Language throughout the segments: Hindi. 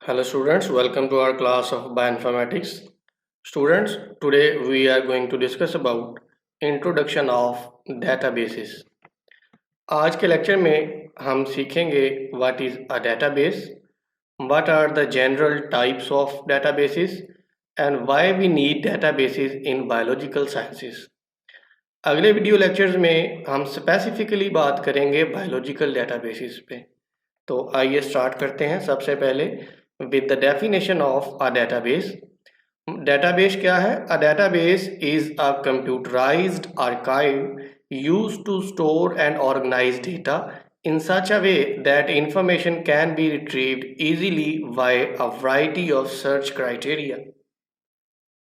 Hello students, welcome to our class of bioinformatics. Students, today we are going to discuss about introduction of databases. आज के लेक्चर में हम सीखेंगे what is a database, what are the general types of databases and why we need databases in biological sciences. अगले वीडियो लेक्चर्स में हम स्पेसिफिकली बात करेंगे बायोलॉजिकल डेटाबेसेस पे। तो आइए स्टार्ट करते हैं। सबसे पहले with the definition of a database. Database क्या है? A database is a computerized archive used to store and organize data in such a way that information can be retrieved easily by a variety of search criteria.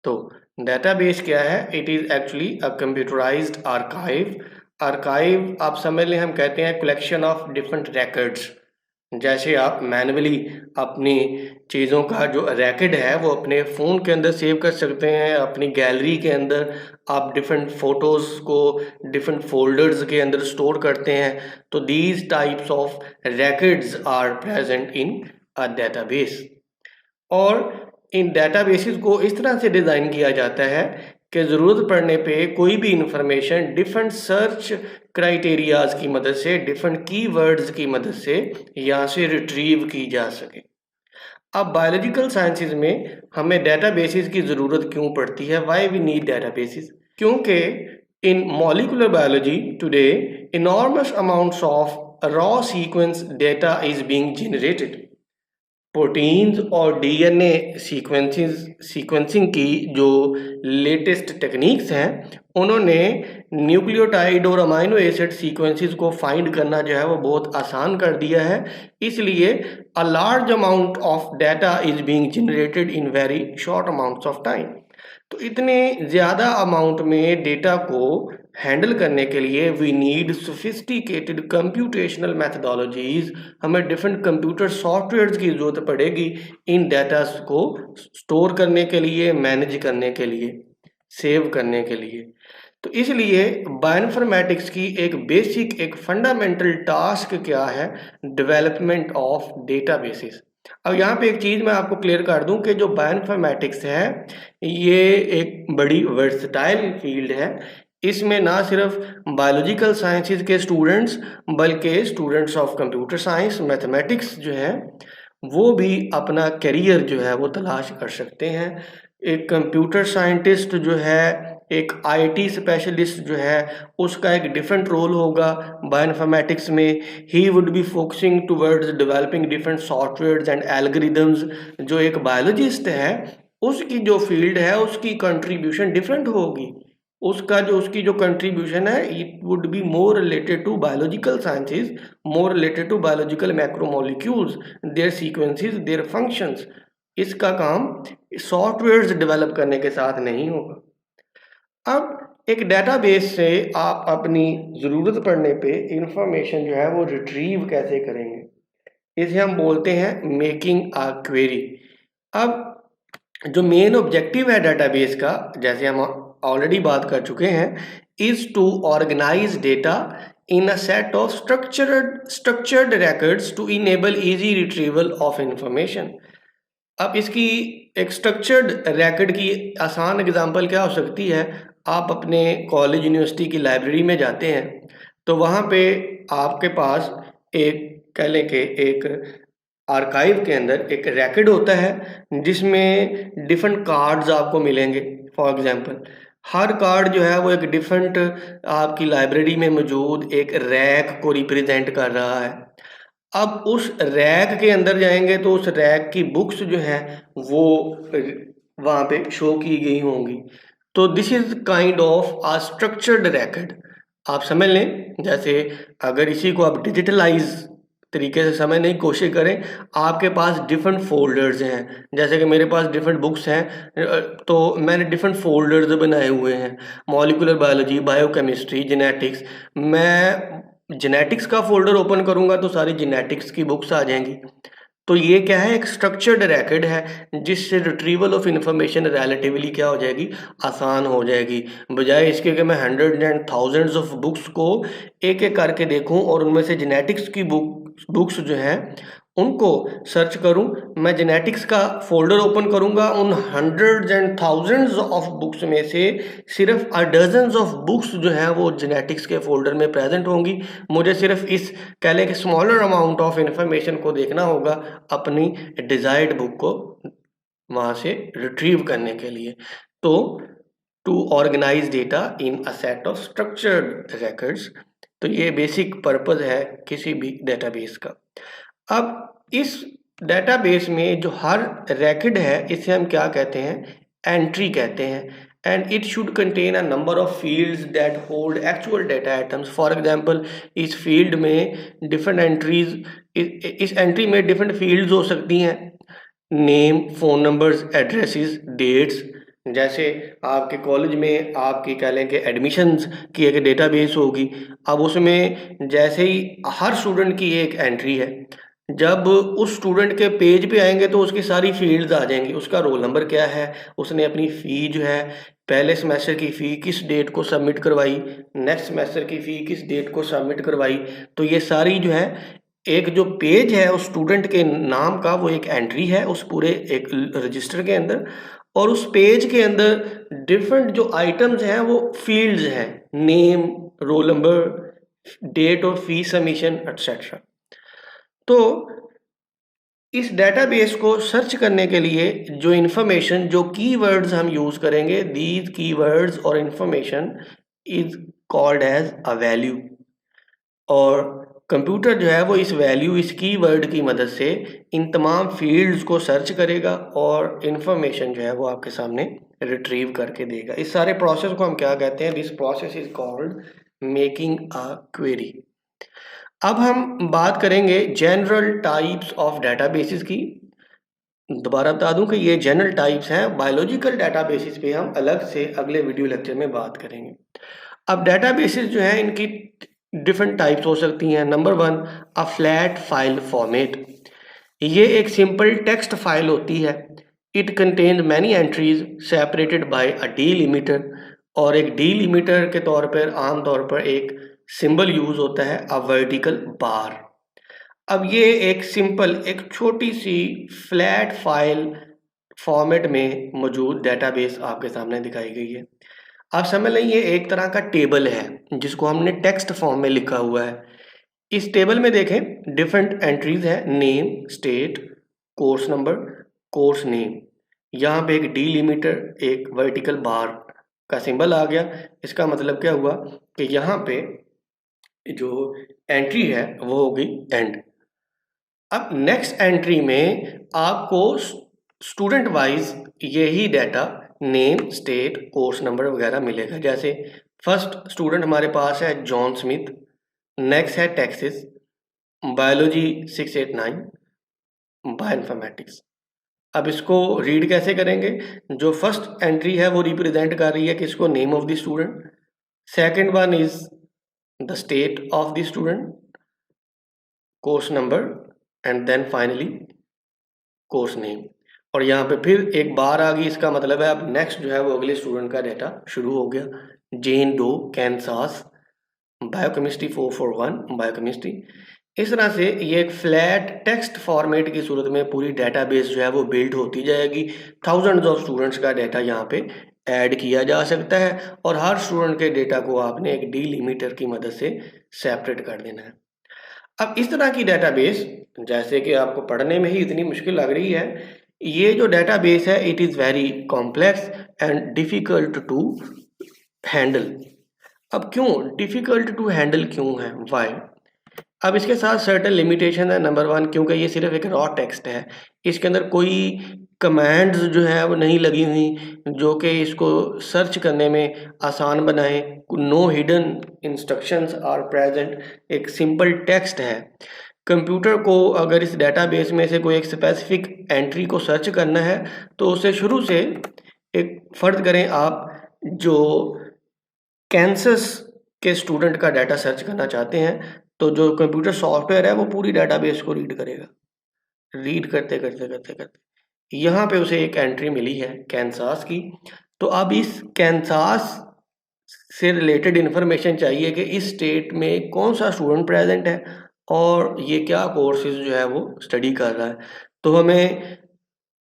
तो database क्या है? It is actually a computerized archive. Archive आप समझ लें, हम कहते हैं collection of different records. जैसे आप मैनुअली अपनी चीज़ों का जो रिकॉर्ड है वो अपने फ़ोन के अंदर सेव कर सकते हैं, अपनी गैलरी के अंदर आप डिफरेंट फ़ोटोज़ को डिफरेंट फोल्डर्स के अंदर स्टोर करते हैं। तो these types of records are present in a database. और इन डेटाबेसेस को इस तरह से डिज़ाइन किया जाता है कि ज़रूरत पड़ने पे कोई भी इंफॉर्मेशन डिफरेंट सर्च क्राइटेरियाज की मदद से, डिफरेंट कीवर्ड्स की मदद से यहाँ से रिट्रीव की जा सके। अब बायोलॉजिकल साइंसेज में हमें डेटाबेसेस की ज़रूरत क्यों पड़ती है? Why we need databases? क्योंकि in molecular biology today enormous amounts of raw sequence data is being generated. Proteins और डीएनए सीक्वेंसिंग की जो लेटेस्ट टेक्निक्स हैं उन्होंने न्यूक्लियोटाइड और अमाइनो एसिड सीक्वेंसेस को फाइंड करना जो है वो बहुत आसान कर दिया है। इसलिए a large amount of data is being generated in very short amounts of time. तो इतने ज़्यादा अमाउंट में डेटा को हैंडल करने के लिए we need sophisticated computational methodologies. हमें डिफरेंट कंप्यूटर सॉफ्टवेयर्स की ज़रूरत पड़ेगी इन डाटा को स्टोर करने के लिए, मैनेज करने के लिए, सेव करने के लिए। तो इसलिए बायोइन्फॉर्मेटिक्स की एक बेसिक, एक फंडामेंटल टास्क क्या है? Development of databases. अब यहाँ पे एक चीज़ मैं आपको क्लियर कर दूं कि जो बायोइन्फॉर्मेटिक्स है ये एक बड़ी वर्सटाइल फील्ड है। इसमें ना सिर्फ बायोलॉजिकल साइंसेज के स्टूडेंट्स बल्कि students of computer science, mathematics जो है वो भी अपना करियर जो है वो तलाश कर सकते हैं। एक कंप्यूटर साइंटिस्ट जो है, एक आईटी स्पेशलिस्ट जो है, उसका एक डिफरेंट रोल होगा बायोइन्फॉर्मेटिक्स में। He would be focusing towards developing different softwares and algorithms. जो एक बायोलॉजिस्ट है उसकी जो फील्ड है उसकी कंट्रीब्यूशन डिफरेंट होगी। उसकी जो कंट्रीब्यूशन है it would be more related to biological sciences, more related to biological macromolecules, their sequences, their functions. इसका काम सॉफ्टवेयर्स डेवलप करने के साथ नहीं होगा। अब एक डेटाबेस से आप अपनी ज़रूरत पड़ने पे इंफॉर्मेशन जो है वो रिट्रीव कैसे करेंगे? इसे हम बोलते हैं मेकिंग अ क्वेरी। अब जो मेन ऑब्जेक्टिव है डेटाबेस का, जैसे हम ऑलरेडी बात कर चुके हैं, is to organise data in a set of structured records to enable easy retrieval of information. अब इसकी एक स्ट्रक्चर्ड रिकॉर्ड की आसान एग्जांपल क्या हो सकती है? आप अपने कॉलेज यूनिवर्सिटी की लाइब्रेरी में जाते हैं तो वहाँ पे आपके पास एक, कह लें कि एक आर्काइव के अंदर एक रिकॉर्ड होता है जिसमें डिफरेंट कार्ड्स आपको मिलेंगे। फॉर एग्जांपल हर कार्ड जो है वो एक डिफरेंट आपकी लाइब्रेरी में मौजूद एक रैक को रिप्रेजेंट कर रहा है। अब उस रैक के अंदर जाएंगे तो उस रैक की बुक्स जो हैं वो वहाँ पे शो की गई होंगी। तो this is kind of a structured record. आप समझ लें, जैसे अगर इसी को आप डिजिटलाइज तरीके से समझने की कोशिश करें, आपके पास डिफरेंट फोल्डर्स हैं। जैसे कि मेरे पास डिफरेंट बुक्स हैं तो मैंने डिफरेंट फोल्डर्स बनाए हुए हैं। Molecular biology, biochemistry, genetics. मैं जेनेटिक्स का फोल्डर ओपन करूंगा तो सारी जेनेटिक्स की बुक्स आ जाएंगी। तो ये क्या है? एक स्ट्रक्चर्ड रिकॉर्ड है जिससे रिट्रीवल ऑफ इंफॉर्मेशन रिलेटिवली क्या हो जाएगी? आसान हो जाएगी। बजाय इसके कि मैं hundred and thousands of books को एक एक करके देखूं और उनमें से जेनेटिक्स की बुक्स जो हैं उनको सर्च करूं, मैं जेनेटिक्स का फोल्डर ओपन करूंगा, उन hundreds and thousands of books में से सिर्फ डजन्स ऑफ बुक्स जो है वो जेनेटिक्स के फोल्डर में प्रेजेंट होंगी। मुझे सिर्फ इस कह लें कि स्मॉलर अमाउंट ऑफ इंफॉर्मेशन को देखना होगा अपनी डिजायर्ड बुक को वहां से रिट्रीव करने के लिए। तो to organise data in a set of structured records, तो ये बेसिक पर्पस है किसी भी डेटाबेस का। अब इस डेटाबेस में जो हर रिकॉर्ड है इसे हम क्या कहते हैं, एंट्री कहते हैं। And it should contain a number of fields that hold actual data items. For example इस फील्ड में डिफरेंट एंट्रीज, इस एंट्री में डिफरेंट फील्ड्स हो सकती हैं, name, phone numbers, addresses, dates. जैसे आपके कॉलेज में आपकी कह लें कि एडमिशन्स की एक डेटाबेस होगी, अब उसमें जैसे ही हर स्टूडेंट की एक एंट्री है, जब उस स्टूडेंट के पेज पे आएंगे तो उसकी सारी फील्ड्स आ जाएंगी, उसका रोल नंबर क्या है, उसने अपनी फ़ी जो है पहले सेमेस्टर की फ़ी किस डेट को सबमिट करवाई, नेक्स्ट सेमेस्टर की फ़ी किस डेट को सबमिट करवाई। तो ये सारी जो है एक जो पेज है उस स्टूडेंट के नाम का, वो एक एंट्री है उस पूरे एक रजिस्टर के अंदर। और उस पेज के अंदर डिफरेंट जो आइटम्स हैं वो फील्ड्स हैं, name, roll number, date of fee submission etcetera. तो इस डेटाबेस को सर्च करने के लिए जो इन्फॉर्मेशन, जो कीवर्ड्स हम यूज करेंगे, दीज कीवर्ड्स और information is called as a value. और कंप्यूटर जो है वो इस वैल्यू, इस कीवर्ड की मदद से इन तमाम फील्ड्स को सर्च करेगा और इन्फॉर्मेशन जो है वो आपके सामने रिट्रीव करके देगा। इस सारे प्रोसेस को हम क्या कहते हैं, this process is called making a query. अब हम बात करेंगे जनरल टाइप्स ऑफ डेटाबेसेस की। दोबारा बता दूं कि ये जनरल टाइप्स हैं, बायोलॉजिकल डेटाबेसेस पे हम अलग से अगले वीडियो लेक्चर में बात करेंगे। अब डेटाबेसेस जो हैं इनकी डिफरेंट टाइप्स हो सकती हैं। Number 1, a flat file format. ये एक सिंपल टेक्स्ट फाइल होती है। It contains many entries separated by a delimiter. और एक डीलिमिटर के तौर पर आमतौर पर एक सिंबल यूज होता है, अ वर्टिकल बार। अब ये एक सिंपल, एक छोटी सी फ्लैट फाइल फॉर्मेट में मौजूद डेटाबेस आपके सामने दिखाई गई है। आप समझ लें ये एक तरह का टेबल है जिसको हमने टेक्स्ट फॉर्म में लिखा हुआ है। इस टेबल में देखें डिफरेंट एंट्रीज है, name, state, course number, course name. यहाँ पे एक डीलिमिटर, एक वर्टिकल बार का सिंबल आ गया। इसका मतलब क्या हुआ कि यहाँ पे जो एंट्री है वो होगी एंड। अब नेक्स्ट एंट्री में आपको स्टूडेंट वाइज यही data, name, state, course number वगैरह मिलेगा। जैसे फर्स्ट स्टूडेंट हमारे पास है जॉन स्मिथ, नेक्स्ट है टेक्सिस, बायोलॉजी 689, बायोइन्फॉर्मेटिक्स। अब इसको रीड कैसे करेंगे, जो फर्स्ट एंट्री है वो रिप्रेजेंट कर रही है किसको, name of the student. Second one is the state of the student, course number, and then finally course name. और यहाँ पे फिर एक बार आ गई, इसका मतलब है अब नेक्स्ट जो है वो अगले स्टूडेंट का डेटा शुरू हो गया। Jane Doe, Kansas, biochemistry 441, biochemistry. इस तरह से ये एक फ्लैट टेक्स्ट फॉर्मेट की सूरत में पूरी डेटाबेस जो है वो बिल्ड होती जाएगी। थाउजेंड्स ऑफ स्टूडेंट्स का डेटा यहाँ पे ऐड किया जा सकता है और हर स्टूडेंट के डेटा को आपने एक डीलिमिटर की मदद से सेपरेट कर देना है। अब इस तरह की डेटाबेस, जैसे कि आपको पढ़ने में ही इतनी मुश्किल लग रही है, ये जो डेटाबेस है it is very complex and difficult to handle. अब क्यों डिफ़िकल्ट टू हैंडल क्यों है, वाई? अब इसके साथ सर्टेन लिमिटेशन है। नंबर 1, क्योंकि ये सिर्फ एक रॉ टेक्स्ट है, इसके अंदर कोई कमांड्स जो है वो नहीं लगी हुई जो कि इसको सर्च करने में आसान बनाए। No hidden instructions are present, एक सिंपल टेक्स्ट है। कंप्यूटर को अगर इस डेटाबेस में से कोई एक स्पेसिफिक एंट्री को सर्च करना है तो उसे शुरू से, एक फ़र्ज करें आप जो कैंसस के स्टूडेंट का डाटा सर्च करना चाहते हैं, तो जो कंप्यूटर सॉफ्टवेयर है वो पूरी डेटाबेस को रीड करेगा। रीड करते करते करते करते यहाँ पे उसे एक एंट्री मिली है कैंसास की। तो अब इस कैंसास से रिलेटेड इंफॉर्मेशन चाहिए कि इस स्टेट में कौन सा स्टूडेंट प्रेजेंट है और ये क्या कोर्सेज जो है वो स्टडी कर रहा है। तो हमें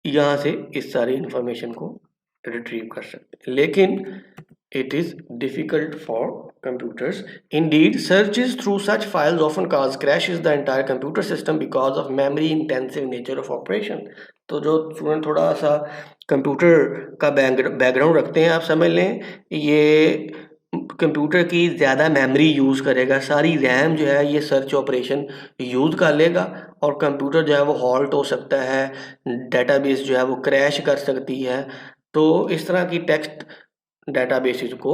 यहाँ से इस सारी इंफॉर्मेशन को रिट्रीव कर सकते हैं, लेकिन it is difficult for computers. Indeed, searches through such files often cause crashes the entire computer system because of memory intensive nature of operation. तो जो स्टूडेंट थोड़ा सा कंप्यूटर का बैकग्राउंड रखते हैं, आप समझ लें ये कंप्यूटर की ज़्यादा मेमोरी यूज़ करेगा, सारी रैम जो है ये सर्च ऑपरेशन यूज़ कर लेगा और कंप्यूटर जो है वो हॉल्ट हो सकता है, डेटाबेस जो है वो क्रैश कर सकती है। तो इस तरह की टेक्स्ट डेटाबेसेस को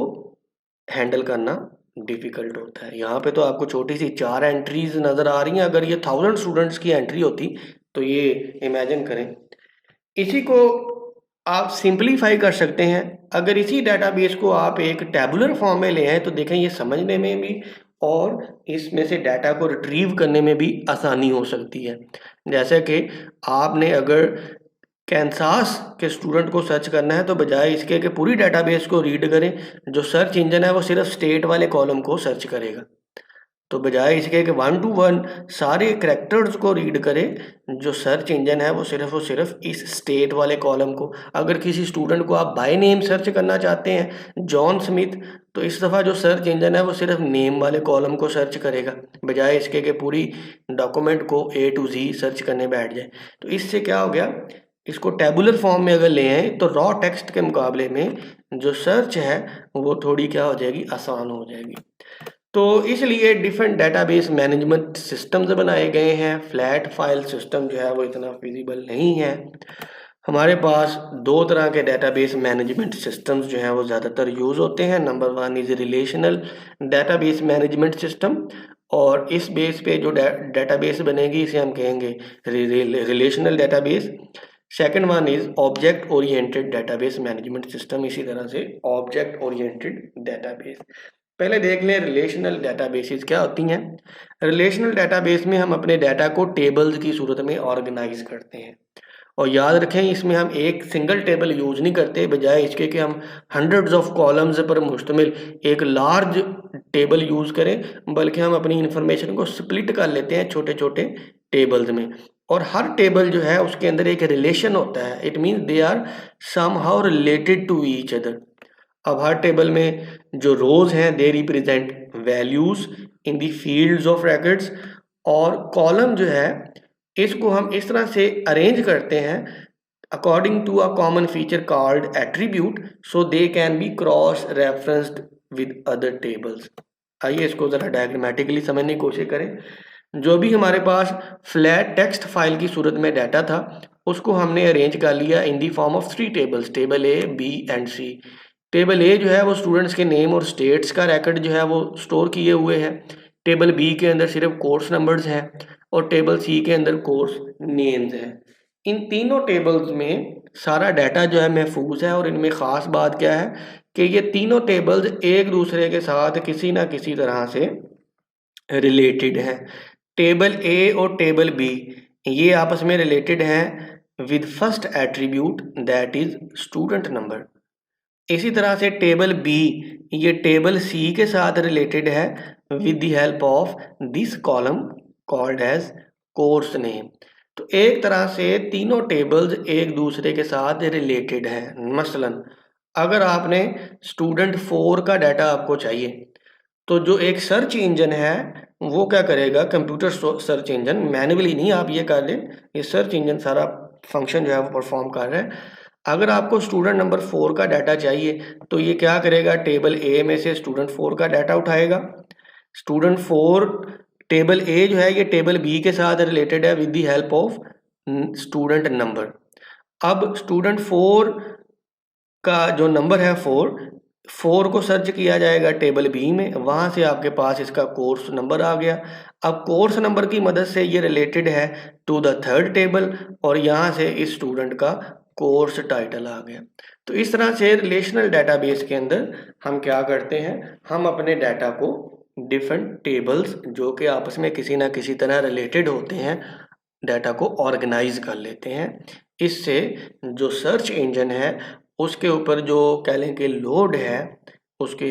हैंडल करना डिफ़िकल्ट होता है। यहाँ पे तो आपको छोटी सी 4 एंट्रीज नज़र आ रही हैं, अगर ये 1000 स्टूडेंट्स की एंट्री होती तो ये इमेजिन करें। इसी को आप सिंप्लीफाई कर सकते हैं। अगर इसी डेटाबेस को आप एक टैबुलर फॉर्म में ले आए तो देखें ये समझने में भी और इसमें से डाटा को रिट्रीव करने में भी आसानी हो सकती है। जैसे कि आपने अगर कैंसास के स्टूडेंट को सर्च करना है तो बजाय इसके कि पूरी डेटाबेस को रीड करें, जो सर्च इंजन है वो सिर्फ स्टेट वाले कॉलम को सर्च करेगा। तो बजाय इसके कि 1 to 1 सारे करैक्टर्स को रीड करें, जो सर्च इंजन है वो सिर्फ इस स्टेट वाले कॉलम को। अगर किसी स्टूडेंट को आप बाय नेम सर्च करना चाहते हैं जॉन स्मिथ, तो इस दफ़ा जो सर्च इंजन है वो सिर्फ नेम वाले कॉलम को सर्च करेगा, बजाय इसके कि पूरी डॉक्यूमेंट को A to Z सर्च करने बैठ जाए। तो इससे क्या हो गया, इसको टैबुलर फॉर्म में अगर ले आए तो रॉ टेक्स्ट के मुकाबले में जो सर्च है वो थोड़ी क्या हो जाएगी, आसान हो जाएगी। तो इसलिए डिफरेंट डेटाबेस मैनेजमेंट सिस्टम्स बनाए गए हैं। फ्लैट फाइल सिस्टम जो है वो इतना फिजिबल नहीं है। हमारे पास 2 तरह के डेटाबेस मैनेजमेंट सिस्टम्स जो हैं वो ज़्यादातर यूज़ होते हैं। Number 1 is relational database management system, और इस बेस पे जो डेटाबेस बनेगी इसे हम कहेंगे relational database. Second one is object oriented database management system, इसी तरह से ऑब्जेक्ट ओरिएंटेड डेटाबेस। पहले देख लें रिलेशनल डेटाबेसेस क्या होती हैं। रिलेशनल डेटाबेस में हम अपने डाटा को टेबल्स की सूरत में ऑर्गेनाइज करते हैं, और याद रखें इसमें हम एक सिंगल टेबल यूज नहीं करते, बजाय इसके कि हम हंड्रेड्स ऑफ कॉलम्स पर मुश्तमिल एक लार्ज टेबल यूज करें, बल्कि हम अपनी इंफॉर्मेशन को स्प्लिट कर लेते हैं छोटे छोटे टेबल्स में, और हर टेबल जो है उसके अंदर एक रिलेशन होता है। It means they are somehow related to each other. अब हर टेबल में जो रोज हैं they represent values in the fields of records, और कॉलम जो है इसको हम इस तरह से अरेंज करते हैं according to a common feature called attribute, so they can be cross referenced with other tables. आइए इसको ज़रा डायग्रामेटिकली समझने की कोशिश करें। जो भी हमारे पास फ्लैट टेक्स्ट फाइल की सूरत में डाटा था उसको हमने अरेंज कर लिया in the form of 3 tables, table A, B and C. Table A जो है वो स्टूडेंट्स के नेम और स्टेट्स का रिकॉर्ड जो है वो स्टोर किए हुए हैं। टेबल बी के अंदर सिर्फ कोर्स नंबर्स हैं, और टेबल सी के अंदर कोर्स नेम्स हैं। इन तीनों टेबल्स में सारा डाटा जो है महफूज है, और इनमें ख़ास बात क्या है कि ये तीनों टेबल्स एक दूसरे के साथ किसी ना किसी तरह से रिलेटेड हैं। टेबल ए और टेबल बी ये आपस में रिलेटेड हैं with first attribute that is student number. इसी तरह से टेबल बी ये टेबल सी के साथ रिलेटेड है with the help of this column called as course name. तो एक तरह से तीनों टेबल्स एक दूसरे के साथ रिलेटेड हैं। मसलन अगर आपने स्टूडेंट 4 का डाटा आपको चाहिए, तो जो एक सर्च इंजन है वो क्या करेगा, कंप्यूटर सर्च इंजन, मैन्युअली नहीं, आप ये कर लें, ये सर्च इंजन सारा फंक्शन जो है वो परफॉर्म कर रहा है। अगर आपको स्टूडेंट नंबर 4 का डाटा चाहिए तो ये क्या करेगा, टेबल ए में से स्टूडेंट 4 का डाटा उठाएगा। स्टूडेंट 4 टेबल ए जो है ये टेबल बी के साथ रिलेटेड है with the help of student number. अब स्टूडेंट 4 का जो नंबर है 4 को सर्च किया जाएगा टेबल बी में, वहाँ से आपके पास इसका कोर्स नंबर आ गया। अब कोर्स नंबर की मदद से ये रिलेटेड है टू द थर्ड टेबल, और यहाँ से इस स्टूडेंट का कोर्स टाइटल आ गया। तो इस तरह से रिलेशनल डेटाबेस के अंदर हम क्या करते हैं, हम अपने डाटा को डिफरेंट टेबल्स जो कि आपस में किसी ना किसी तरह रिलेटेड होते हैं, डाटा को ऑर्गेनाइज कर लेते हैं। इससे जो सर्च इंजन है उसके ऊपर जो कह लें कि लोड है उसके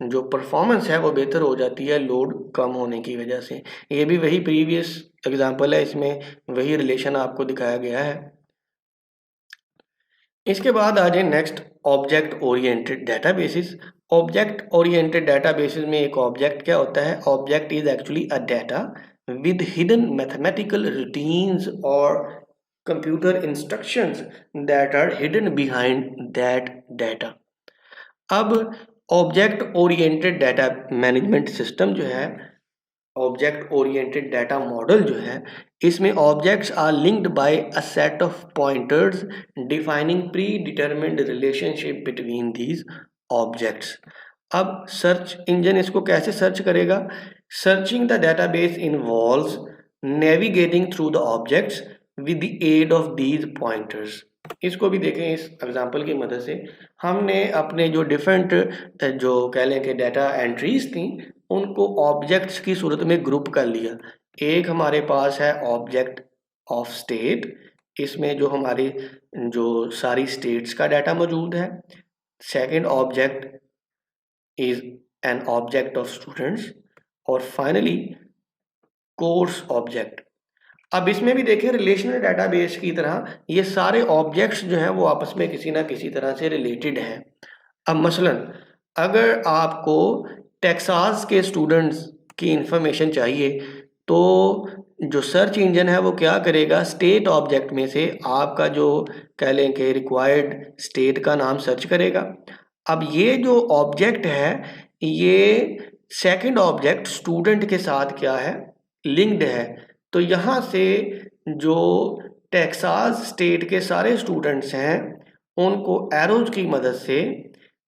जो परफॉर्मेंस है वो बेहतर हो जाती है लोड कम होने की वजह से। ये भी वही प्रीवियस एग्जांपल है, इसमें वही रिलेशन आपको दिखाया गया है। इसके बाद आ जाए next, object oriented databases. Object oriented databases में एक ऑब्जेक्ट क्या होता है? Object is actually a data with hidden mathematical routines or computer instructions that are hidden behind that data। अब object oriented data management system जो है, ऑब्जेक्ट ओरिएंटेड डाटा मॉडल जो है, इसमें objects are linked by a set of pointers defining predetermined relationship between these objects. अब सर्च इंजन इसको कैसे सर्च करेगा? Searching the database involves navigating through the objects with the aid of these pointers. इसको भी देखें इस एग्जांपल की मदद से। हमने अपने जो डिफरेंट जो कह लें कि डाटा एंट्रीज थी उनको ऑब्जेक्ट्स की सूरत में ग्रुप कर लिया। एक हमारे पास है ऑब्जेक्ट ऑफ स्टेट, इसमें जो हमारी जो सारी स्टेट्स का डाटा मौजूद है। Second object is an object of students, और फाइनली कोर्स ऑब्जेक्ट। अब इसमें भी देखिए रिलेशनल डाटाबेस की तरह ये सारे ऑब्जेक्ट्स जो हैं वो आपस में किसी ना किसी तरह से रिलेटेड हैं। अब मसलन अगर आपको टेक्सास के स्टूडेंट्स की इंफॉर्मेशन चाहिए तो जो सर्च इंजन है वो क्या करेगा? स्टेट ऑब्जेक्ट में से आपका जो कह लें कि रिक्वायर्ड स्टेट का नाम सर्च करेगा। अब ये जो ऑब्जेक्ट है ये सेकंड ऑब्जेक्ट स्टूडेंट के साथ क्या है? लिंक्ड है। तो यहाँ से जो टेक्सास स्टेट के सारे स्टूडेंट्स हैं उनको एरोज की मदद से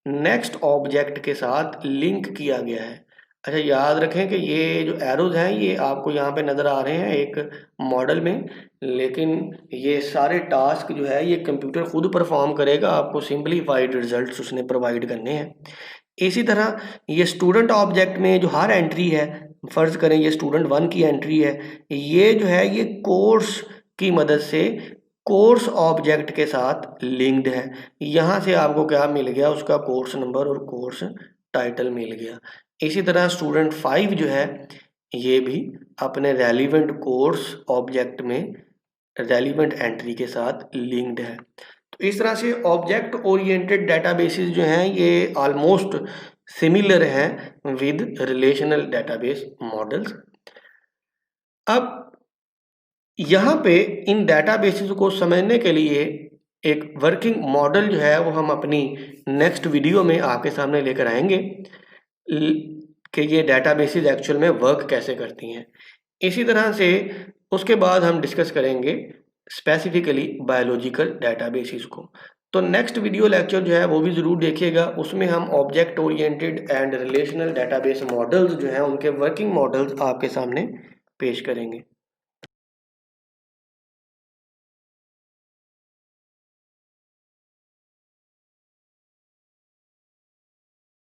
नेक्स्ट ऑब्जेक्ट के साथ लिंक किया गया है। अच्छा, याद रखें कि ये जो एरोज हैं ये आपको यहाँ पे नज़र आ रहे हैं एक मॉडल में, लेकिन ये सारे टास्क जो है ये कंप्यूटर खुद परफॉर्म करेगा, आपको सिंपलीफाइड रिजल्ट्स उसने प्रोवाइड करने हैं। इसी तरह ये स्टूडेंट ऑब्जेक्ट में जो हर एंट्री है, फर्ज करें ये स्टूडेंट 1 की एंट्री है, ये जो है ये कोर्स की मदद से कोर्स ऑब्जेक्ट के साथ लिंक्ड है। यहाँ से आपको क्या मिल गया? उसका कोर्स नंबर और कोर्स टाइटल मिल गया। इसी तरह स्टूडेंट 5 जो है ये भी अपने रेलिवेंट कोर्स ऑब्जेक्ट में रेलिवेंट एंट्री के साथ लिंक्ड है। तो इस तरह से ऑब्जेक्ट ओरिएंटेड डेटाबेसेस जो हैं ये ऑलमोस्ट सिमिलर हैं विद रिलेशनल डेटाबेस मॉडल्स। अब यहाँ पे इन डेटाबेसेस को समझने के लिए एक वर्किंग मॉडल जो है वो हम अपनी नेक्स्ट वीडियो में आपके सामने लेकर आएंगे कि ये डेटाबेसेस एक्चुअल में वर्क कैसे करती हैं। इसी तरह से उसके बाद हम डिस्कस करेंगे स्पेसिफिकली बायोलॉजिकल डेटाबेसेस को। तो नेक्स्ट वीडियो लेक्चर जो है वो भी ज़रूर देखिएगा, उसमें हम object oriented and relational database models जो हैं उनके वर्किंग मॉडल्स आपके सामने पेश करेंगे।